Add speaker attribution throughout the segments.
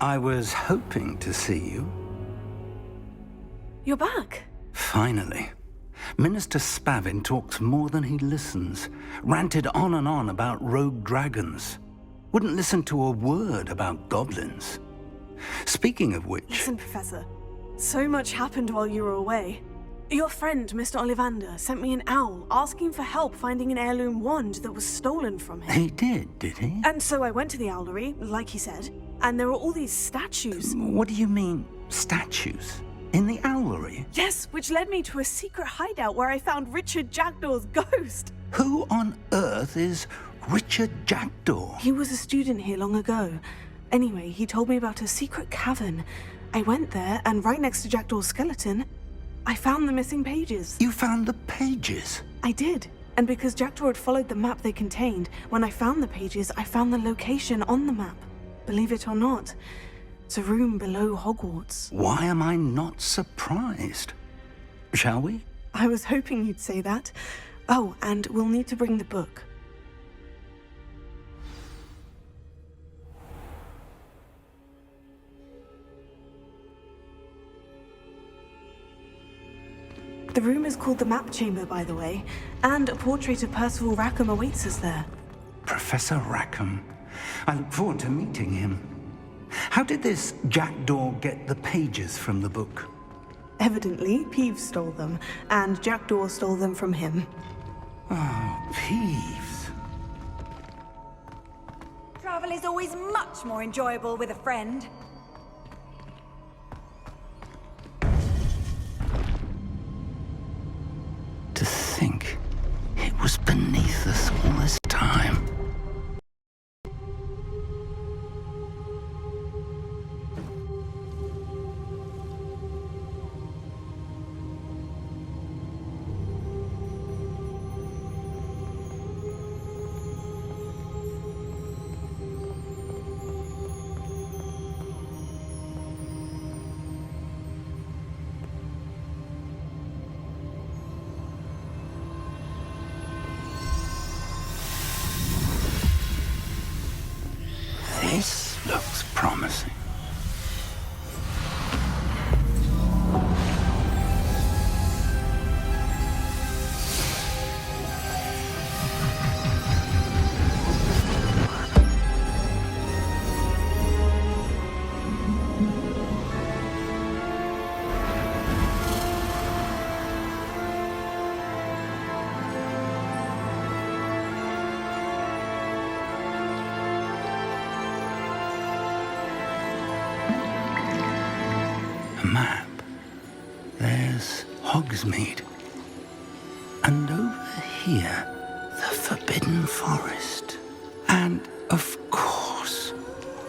Speaker 1: I was hoping to see you.
Speaker 2: You're back.
Speaker 1: Finally. Minister Spavin talks more than he listens. Ranted on and on about rogue dragons. Wouldn't listen to a word about goblins. Speaking of which...
Speaker 2: Listen, Professor. So much happened while you were away. Your friend, Mr. Ollivander, sent me an owl asking for help finding an heirloom wand that was stolen from him.
Speaker 1: He did he?
Speaker 2: And so I went to the owlery, like he said, and there were all these statues.
Speaker 1: What do you mean, statues? In the owlery?
Speaker 2: Yes, which led me to a secret hideout where I found Richard Jackdaw's ghost.
Speaker 1: Who on earth is Richard Jackdaw?
Speaker 2: He was a student here long ago. Anyway, he told me about a secret cavern. I went there, and right next to Jackdaw's skeleton, I found the missing pages.
Speaker 1: You found the pages?
Speaker 2: I did. And because Jackdaw had followed the map they contained, when I found the pages, I found the location on the map. Believe it or not, it's a room below Hogwarts.
Speaker 1: Why am I not surprised? Shall we?
Speaker 2: I was hoping you'd say that. Oh, and we'll need to bring the book. The room is called the Map Chamber, by the way, and a portrait of Percival Rackham awaits us there.
Speaker 1: Professor Rackham. I look forward to meeting him. How did this Jackdaw get the pages from the book?
Speaker 2: Evidently, Peeves stole them, and Jackdaw stole them from him.
Speaker 1: Oh, Peeves.
Speaker 3: Travel is always much more enjoyable with a friend.
Speaker 1: To think it was beneath us all this time. This looks promising. A map. There's Hogsmeade. And over here, the Forbidden Forest. And, of course,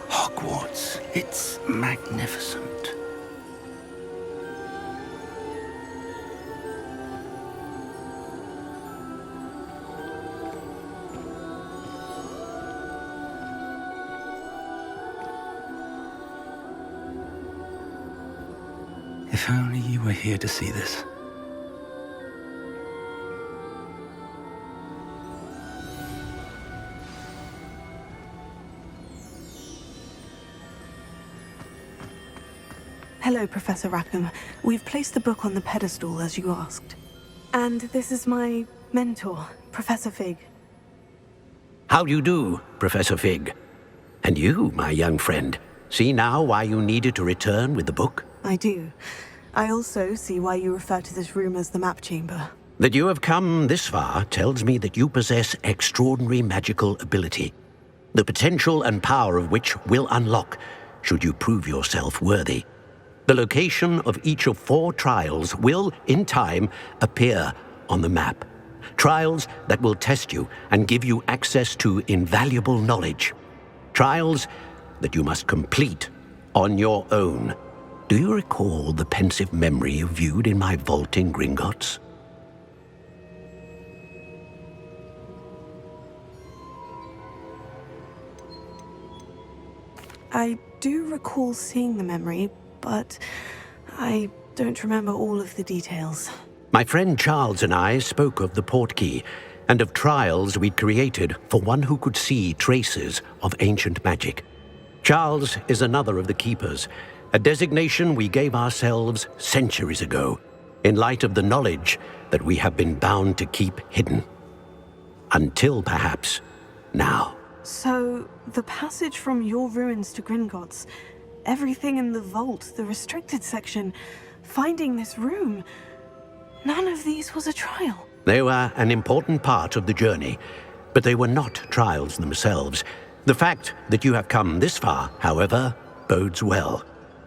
Speaker 1: Hogwarts. It's magnificent. If only you were here to see this.
Speaker 2: Hello, Professor Rackham. We've placed the book on the pedestal as you asked. And this is my mentor, Professor Fig.
Speaker 4: How do you do, Professor Fig? And you, my young friend, see now why you needed to return with the book?
Speaker 2: I do. I also see why you refer to this room as the Map Chamber.
Speaker 4: That you have come this far tells me that you possess extraordinary magical ability, the potential and power of which will unlock should you prove yourself worthy. The location of each of 4 trials will, in time, appear on the map. Trials that will test you and give you access to invaluable knowledge. Trials that you must complete on your own. Do you recall the pensive memory you viewed in my vault in Gringotts?
Speaker 2: I do recall seeing the memory, but I don't remember all of the details.
Speaker 4: My friend Charles and I spoke of the portkey and of trials we'd created for one who could see traces of ancient magic. Charles is another of the Keepers, a designation we gave ourselves centuries ago, in light of the knowledge that we have been bound to keep hidden. Until perhaps now.
Speaker 2: So, the passage from your ruins to Gringotts, everything in the vault, the restricted section, finding this room, none of these was a trial.
Speaker 4: They were an important part of the journey, but they were not trials themselves. The fact that you have come this far, however, bodes well.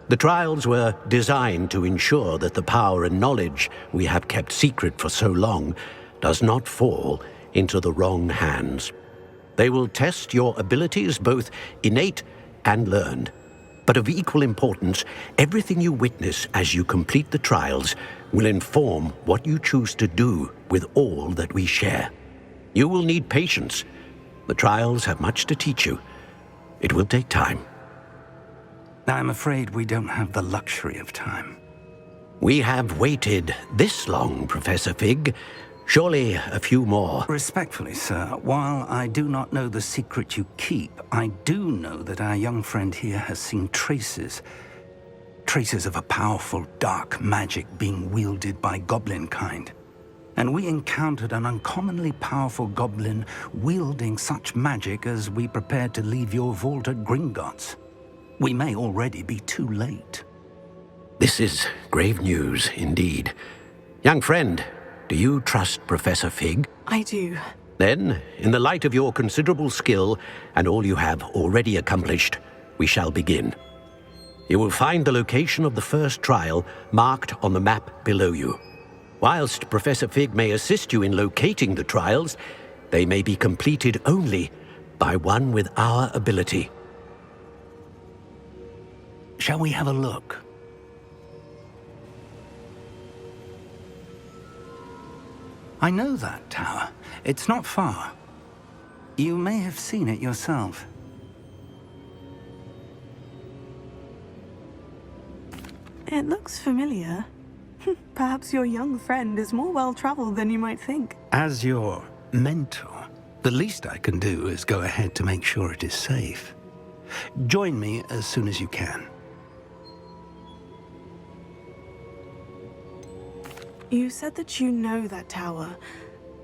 Speaker 4: The trials were designed to ensure that the power and knowledge we have kept secret for so long does not fall into the wrong hands. They will test your abilities, both innate and learned. But of equal importance, everything you witness as you complete the trials will inform what you choose to do with all that we share. You will need patience. The trials have much to teach you. It will take time.
Speaker 1: I'm afraid we don't have the luxury of time.
Speaker 4: We have waited this long, Professor Fig. Surely a few more.
Speaker 1: Respectfully, sir, while I do not know the secret you keep, I do know that our young friend here has seen traces of a powerful dark magic being wielded by goblin kind. And we encountered an uncommonly powerful goblin wielding such magic as we prepared to leave your vault at Gringotts. We may already be too late.
Speaker 4: This is grave news indeed. Young friend, do you trust Professor Fig?
Speaker 2: I do.
Speaker 4: Then, in the light of your considerable skill and all you have already accomplished, we shall begin. You will find the location of the first trial marked on the map below you. Whilst Professor Fig may assist you in locating the trials, they may be completed only by one with our ability.
Speaker 1: Shall we have a look? I know that tower. It's not far. You may have seen it yourself.
Speaker 2: It looks familiar. Perhaps your young friend is more well-traveled than you might think.
Speaker 1: As your mentor, the least I can do is go ahead to make sure it is safe. Join me as soon as you can.
Speaker 2: You said that you know that tower.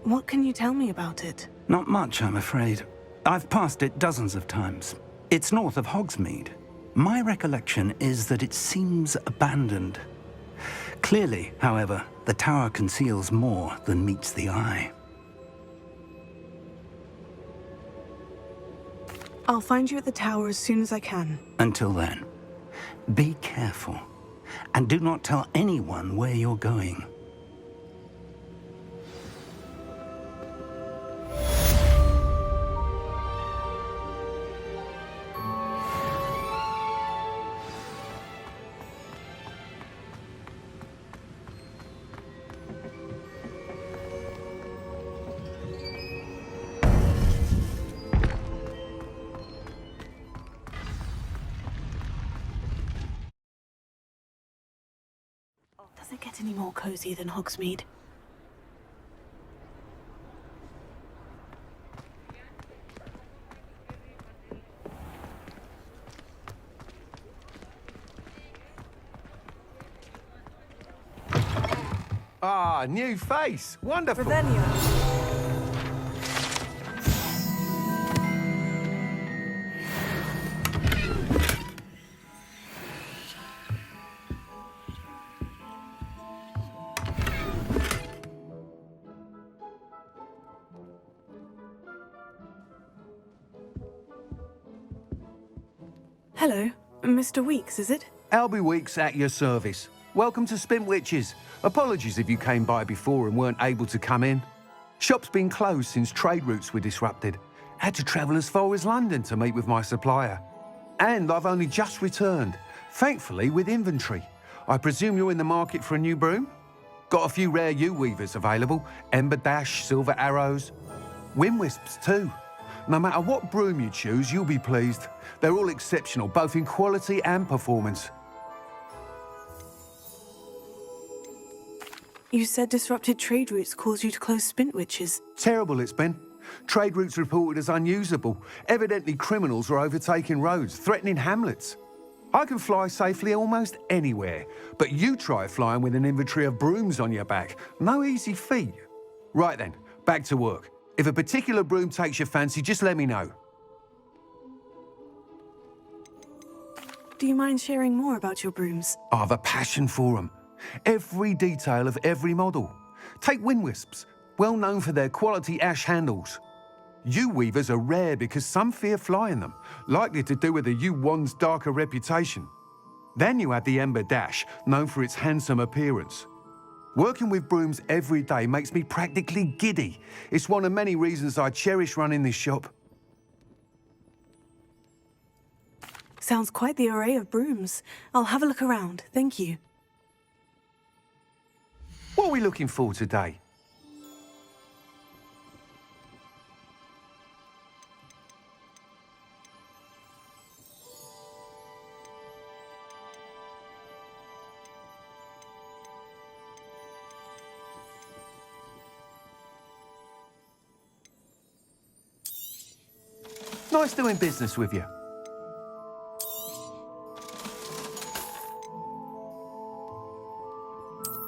Speaker 2: What can you tell me about it?
Speaker 1: Not much, I'm afraid. I've passed it dozens of times. It's north of Hogsmeade. My recollection is that it seems abandoned. Clearly, however, the tower conceals more than meets the eye.
Speaker 2: I'll find you at the tower as soon as I can.
Speaker 1: Until then, be careful, and do not tell anyone where you're going.
Speaker 2: Does it get any more cozy than Hogsmeade?
Speaker 5: Ah, new face. Wonderful.
Speaker 3: Revenio.
Speaker 2: Hello, Mr. Weeks, is it?
Speaker 5: Albie Weeks at your service. Welcome to Spintwitches. Apologies if you came by before and weren't able to come in. Shop's been closed since trade routes were disrupted. Had to travel as far as London to meet with my supplier. And I've only just returned, thankfully with inventory. I presume you're in the market for a new broom? Got a few rare yew-weavers available, Ember Dash, Silver Arrows, Wind Wisps too. No matter what broom you choose, you'll be pleased. They're all exceptional, both in quality and performance.
Speaker 2: You said disrupted trade routes caused you to close Spintwitches.
Speaker 5: Terrible it's been. Trade routes reported as unusable. Evidently criminals are overtaking roads, threatening hamlets. I can fly safely almost anywhere, but you try flying with an inventory of brooms on your back. No easy feat. Right then, back to work. If a particular broom takes your fancy, just let me know.
Speaker 2: Do you mind sharing more about your brooms?
Speaker 5: I have a passion for them. Every detail of every model. Take wind wisps, well known for their quality ash handles. Yew weavers are rare because some fear flying them, likely to do with the yew wand's darker reputation. Then you have the Ember Dash, known for its handsome appearance. Working with brooms every day makes me practically giddy. It's one of many reasons I cherish running this shop.
Speaker 2: Sounds quite the array of brooms. I'll have a look around, thank you.
Speaker 5: What are we looking for today? Nice doing business with you.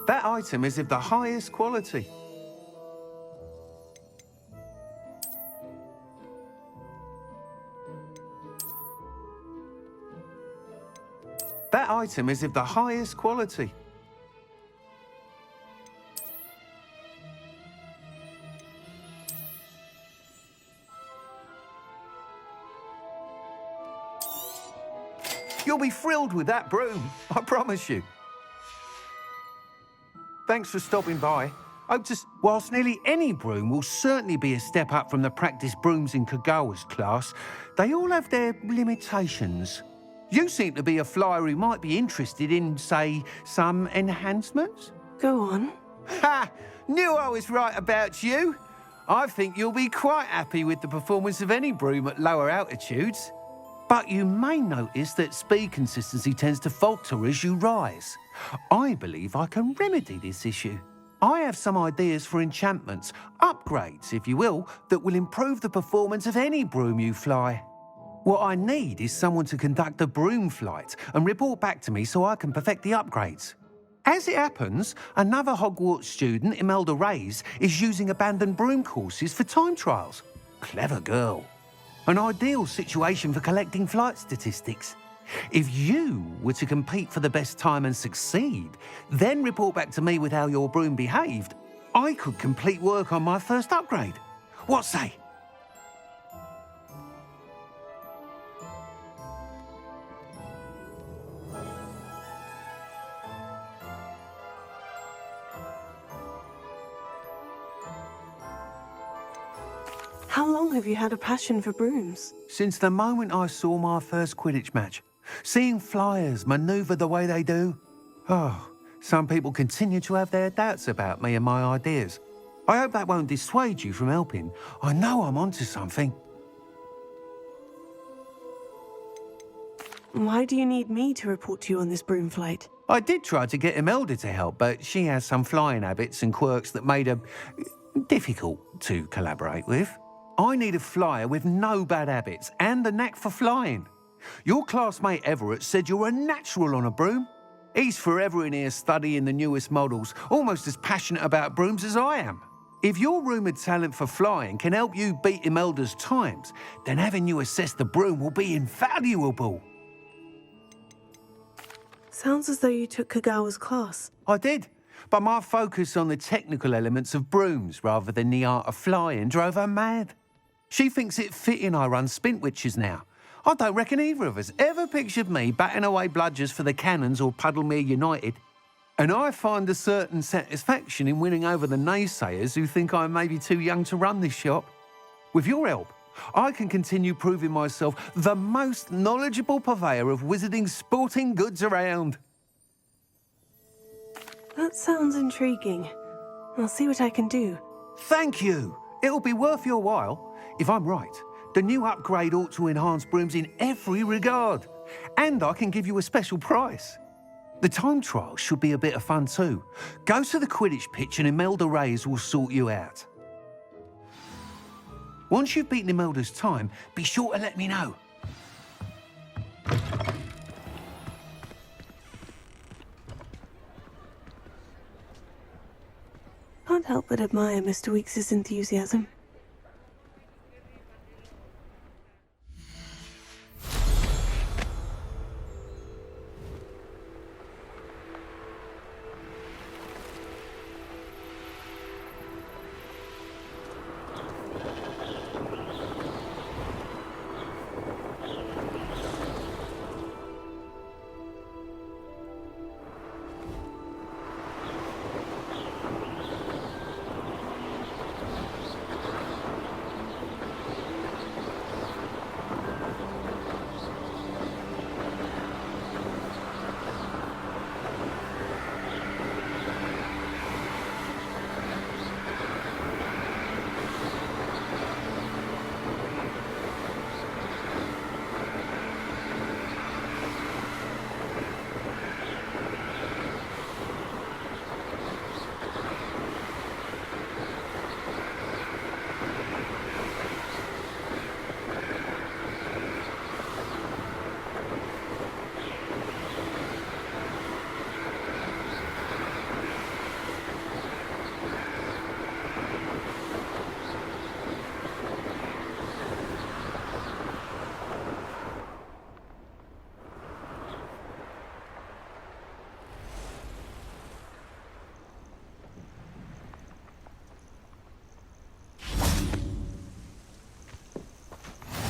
Speaker 5: That item is of the highest quality. That item is of the highest quality. You'll be thrilled with that broom, I promise you. Thanks for stopping by. Whilst nearly any broom will certainly be a step up from the practice brooms in Kagawa's class, they all have their limitations. You seem to be a flyer who might be interested in, say, some enhancements?
Speaker 2: Go on.
Speaker 5: Ha! Knew I was right about you. I think you'll be quite happy with the performance of any broom at lower altitudes. But you may notice that speed consistency tends to falter as you rise. I believe I can remedy this issue. I have some ideas for enchantments, upgrades, if you will, that will improve the performance of any broom you fly. What I need is someone to conduct a broom flight and report back to me so I can perfect the upgrades. As it happens, another Hogwarts student, Imelda Reyes, is using abandoned broom courses for time trials. Clever girl. An ideal situation for collecting flight statistics. If you were to compete for the best time and succeed, then report back to me with how your broom behaved, I could complete work on my first upgrade. What say?
Speaker 2: How long have you had a passion for brooms?
Speaker 5: Since the moment I saw my first Quidditch match. Seeing flyers manoeuvre the way they do. Oh, some people continue to have their doubts about me and my ideas. I hope that won't dissuade you from helping. I know I'm onto something.
Speaker 2: Why do you need me to report to you on this broom flight?
Speaker 5: I did try to get Imelda to help, but she has some flying habits and quirks that made her difficult to collaborate with. I need a flyer with no bad habits and the knack for flying. Your classmate Everett said you're a natural on a broom. He's forever in here studying the newest models, almost as passionate about brooms as I am. If your rumoured talent for flying can help you beat Imelda's times, then having you assess the broom will be invaluable.
Speaker 2: Sounds as though you took Kagawa's class.
Speaker 5: I did, but my focus on the technical elements of brooms rather than the art of flying drove her mad. She thinks it fitting I run Spintwitches now. I don't reckon either of us ever pictured me batting away bludgers for the Cannons or Puddlemere United. And I find a certain satisfaction in winning over the naysayers who think I'm maybe too young to run this shop. With your help, I can continue proving myself the most knowledgeable purveyor of wizarding sporting goods around.
Speaker 2: That sounds intriguing. I'll see what I can do.
Speaker 5: Thank you. It'll be worth your while. If I'm right, the new upgrade ought to enhance brooms in every regard. And I can give you a special price. The time trial should be a bit of fun too. Go to the Quidditch pitch and Imelda Reyes will sort you out. Once you've beaten Imelda's time, be sure to let me know.
Speaker 2: Can't help but admire Mr. Weekes' enthusiasm.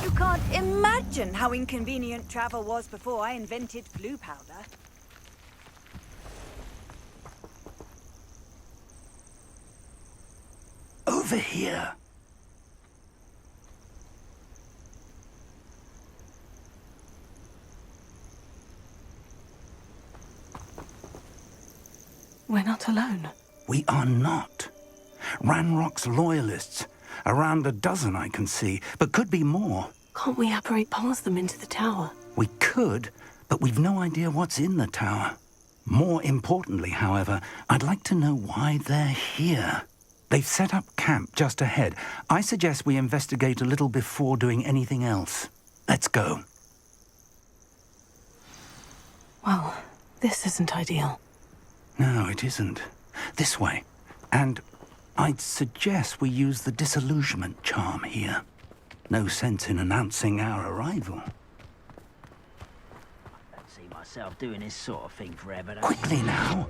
Speaker 3: You can't imagine how inconvenient travel was before I invented blue powder.
Speaker 1: Over here.
Speaker 2: We're not alone.
Speaker 1: We are not. Ranrock's loyalists. Around a dozen I can see, but could be more.
Speaker 2: Can't we apparate past them into the tower?
Speaker 1: We could, but we've no idea what's in the tower. More importantly, however, I'd like to know why they're here. They've set up camp just ahead. I suggest we investigate a little before doing anything else. Let's go.
Speaker 2: Well, this isn't ideal.
Speaker 1: No, it isn't. This way. And I'd suggest we use the disillusionment charm here. No sense in announcing our arrival.
Speaker 6: I don't see myself doing this sort of thing forever.
Speaker 1: Quickly now.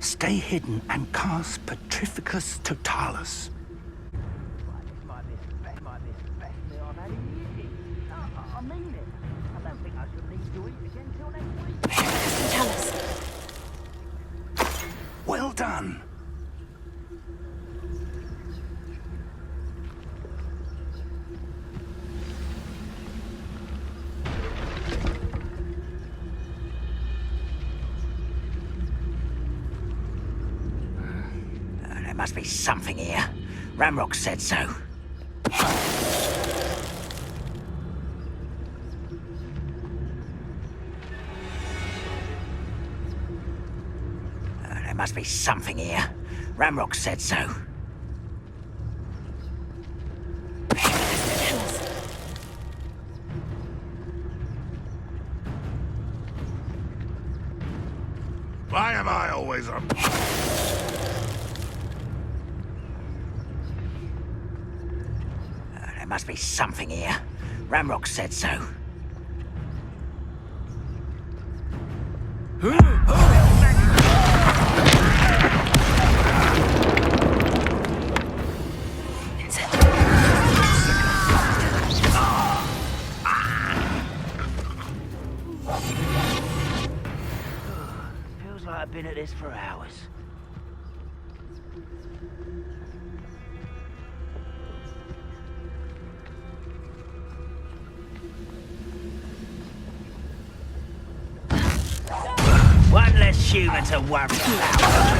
Speaker 1: Stay hidden and cast Petrificus Totalis.
Speaker 6: I mean it. I don't think I should leave to eat again till next week.
Speaker 2: Tell us.
Speaker 1: Well done.
Speaker 6: There must be something here. Ranrock said so. There must be something here. Ranrock said so.
Speaker 7: Why am I always a...
Speaker 6: There must be something here. Ranrock said so. Feels like I've been at this for hours. less humour to worry about.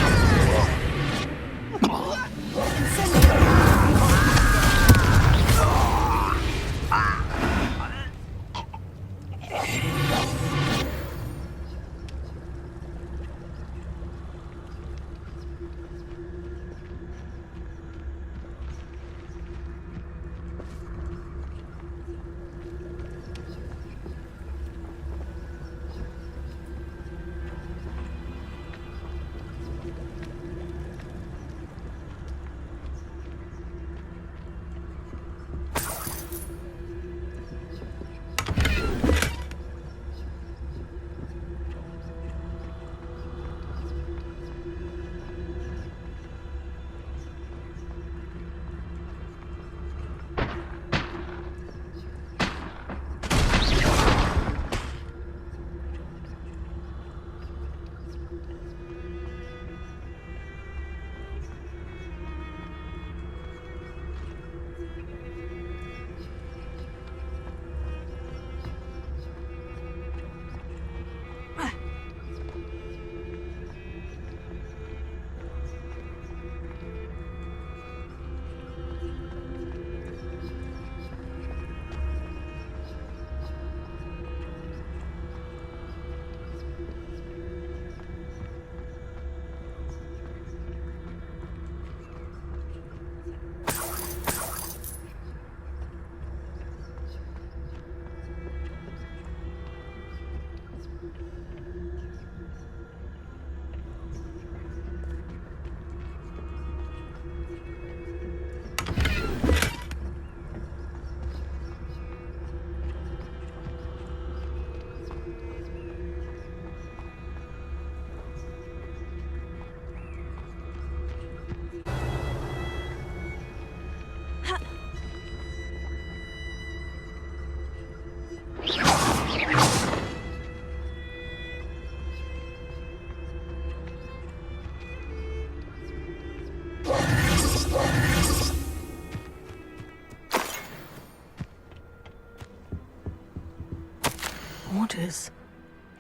Speaker 2: Orders.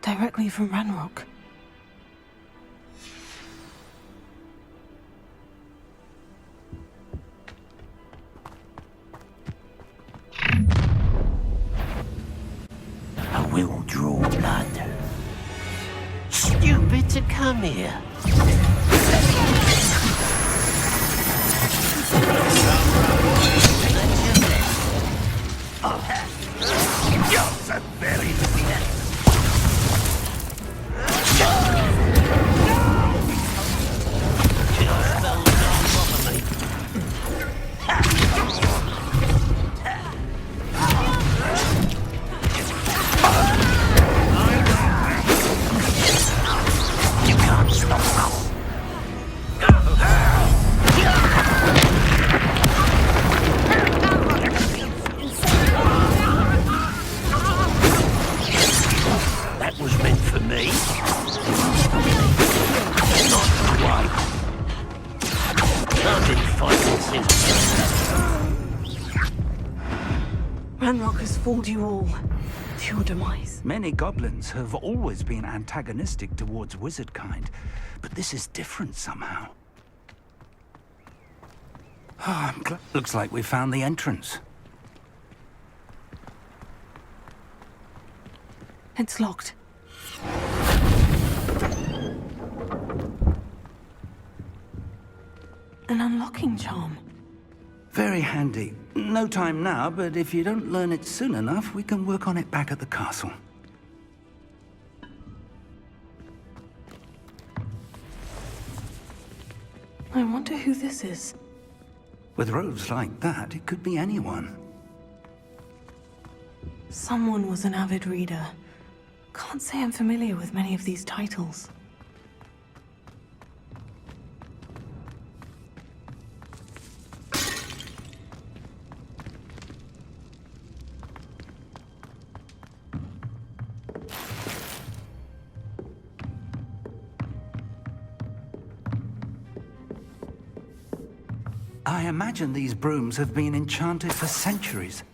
Speaker 2: Directly from Ranrock.
Speaker 4: I will draw blood. Stupid to come here.
Speaker 7: You're so very
Speaker 2: Ranrock has fooled you all to your demise.
Speaker 1: Many goblins have always been antagonistic towards wizard kind, but this is different somehow. Looks like we found the entrance.
Speaker 2: It's locked. An unlocking charm.
Speaker 1: Very handy. No time now, but if you don't learn it soon enough, we can work on it back at the castle.
Speaker 2: I wonder who this is.
Speaker 1: With robes like that, it could be anyone.
Speaker 2: Someone was an avid reader. Can't say I'm familiar with many of these titles.
Speaker 1: I imagine these brooms have been enchanted for centuries.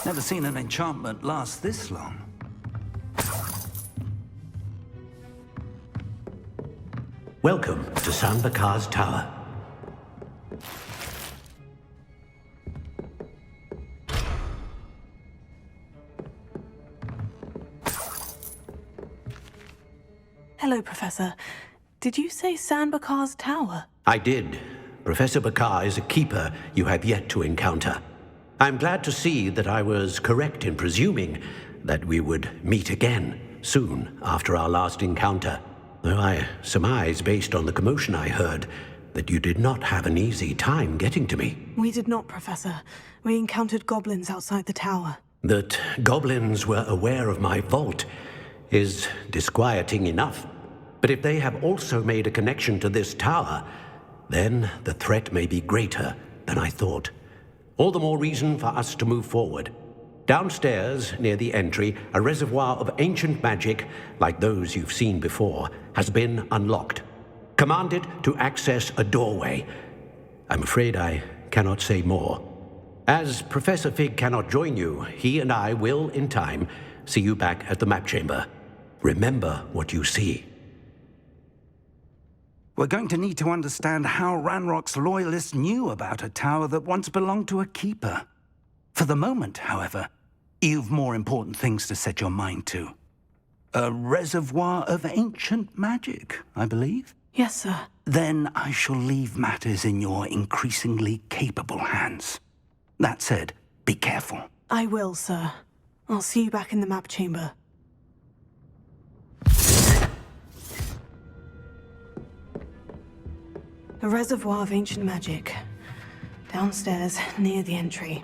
Speaker 1: Never seen an enchantment last this long.
Speaker 4: Welcome to San Bakar's Tower.
Speaker 2: Hello, Professor. Did you say San Bakar's Tower?
Speaker 4: I did. Professor Bakar is a keeper you have yet to encounter. I'm glad to see that I was correct in presuming that we would meet again soon after our last encounter. Though I surmise, based on the commotion I heard, that you did not have an easy time getting to me.
Speaker 2: We did not, Professor. We encountered goblins outside the tower.
Speaker 4: That goblins were aware of my vault is disquieting enough. But if they have also made a connection to this tower, then the threat may be greater than I thought. All the more reason for us to move forward. Downstairs, near the entry, a reservoir of ancient magic, like those you've seen before, has been unlocked. Commanded to access a doorway. I'm afraid I cannot say more. As Professor Fig cannot join you, he and I will, in time, see you back at the map chamber. Remember what you see.
Speaker 1: We're going to need to understand how Ranrock's loyalists knew about a tower that once belonged to a keeper. For the moment, however, you've more important things to set your mind to. A reservoir of ancient magic, I believe?
Speaker 2: Yes, sir.
Speaker 1: Then I shall leave matters in your increasingly capable hands. That said, be careful.
Speaker 2: I will, sir. I'll see you back in the map chamber. A reservoir of ancient magic. Downstairs, near the entry.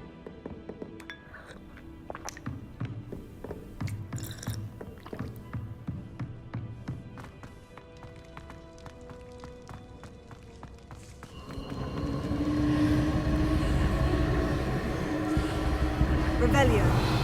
Speaker 3: Revelio.